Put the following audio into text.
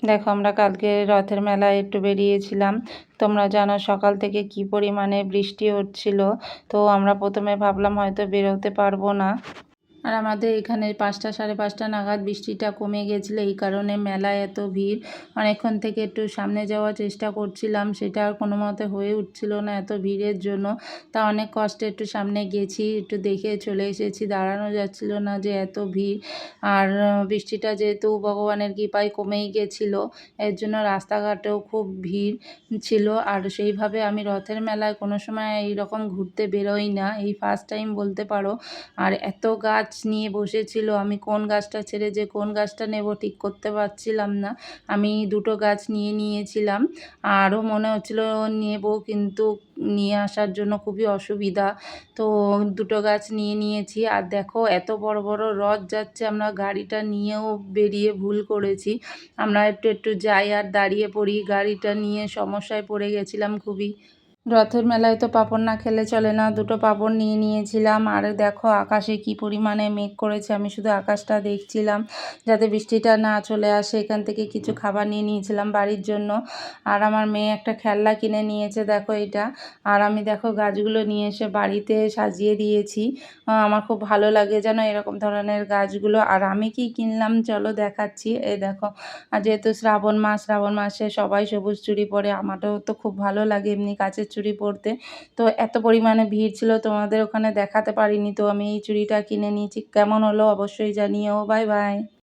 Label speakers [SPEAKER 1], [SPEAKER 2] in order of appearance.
[SPEAKER 1] দেখো আমরা কালকে রথের মেলায় একটু বেরিয়েছিলাম। তোমরা জানো সকাল থেকে কি পরিমাণে বৃষ্টি হচ্ছিল। তো আমরা প্রথমে ভাবলাম হয়তো বেরোতে পারবো না। আর আমাদের এখানে 5টা সাড়ে 5টা নাগাদ বৃষ্টিটা কমে গেছিলো, এই কারণে মেলায় এত ভিড়। অনেকক্ষণ থেকে একটু সামনে যাওয়ার চেষ্টা করছিলাম, সেটা আর কোনো মতে হয়ে উঠছিল না এত ভিড়ের জন্য। তা অনেক কষ্টে একটু সামনে গেছি, একটু দেখে চলে এসেছি। দাঁড়ানো যাচ্ছিল না যে এত ভিড়। আর বৃষ্টিটা যেহেতু ভগবানের কৃপায় কমেই গেছিলো, এর জন্য রাস্তাঘাটেও খুব ভিড় ছিল। আর সেইভাবে আমি রথের মেলায় কোনো সময় এইরকম ঘুরতে বেরোই না, এই ফার্স্ট টাইম বলতে পারো। আর এত গাছ নিয়ে বসেছিল, আমি কোন গাছটা ছেড়ে যে কোন গাছটা নেব ঠিক করতে পারছিলাম না। আমি দুটো গাছ নিয়ে নিয়েছিলাম, আরও মনে হচ্ছিল নেব, কিন্তু নিয়ে আসার জন্য খুবই অসুবিধা। তো দুটো গাছ নিয়ে নিয়েছি। আর দেখো এত বড় বড় রথ যাচ্ছে, আমরা গাড়িটা নিয়েও বেরিয়ে ভুল করেছি। আমরা একটু একটু যাই আর দাঁড়িয়ে পড়ি, গাড়িটা নিয়ে সমস্যায় পড়ে গেছিলাম খুবই। রথের মেলায় তো পাঁপড় না খেলে চলে না, দুটো পাঁপড় নিয়ে নিয়েছিলাম। আর দেখো আকাশে কি পরিমাণে মেঘ করেছে, আমি শুধু আকাশটা দেখছিলাম যাতে বৃষ্টিটা না চলে আসে। এখান থেকে কিছু খাবার নিয়ে নিয়েছিলাম বাড়ির জন্য। আর আমার মেয়ে একটা খেলনা কিনে নিয়েছে, দেখো এটা। আর আমি দেখো গাছগুলো নিয়ে এসে বাড়িতে সাজিয়ে দিয়েছি। আমার খুব ভালো লাগে যেন এরকম ধরনের গাছগুলো। আর আমি কি কিনলাম চলো দেখাচ্ছি। এই দেখো, আর যেহেতু শ্রাবণ মাস, শ্রাবণ মাসে সবাই সবুজ চুড়ি পরে, আমারও তো খুব ভালো লাগে এমনি কাচের চুড়ি পরতে। তো এত পরিমাণে ভিড় ছিল, তোমাদের ওখানে দেখাতে পারিনি, তো আমি এই চুড়িটা কিনে নিয়েছি। কেমন হলো অবশ্যই জানিও। Bye bye.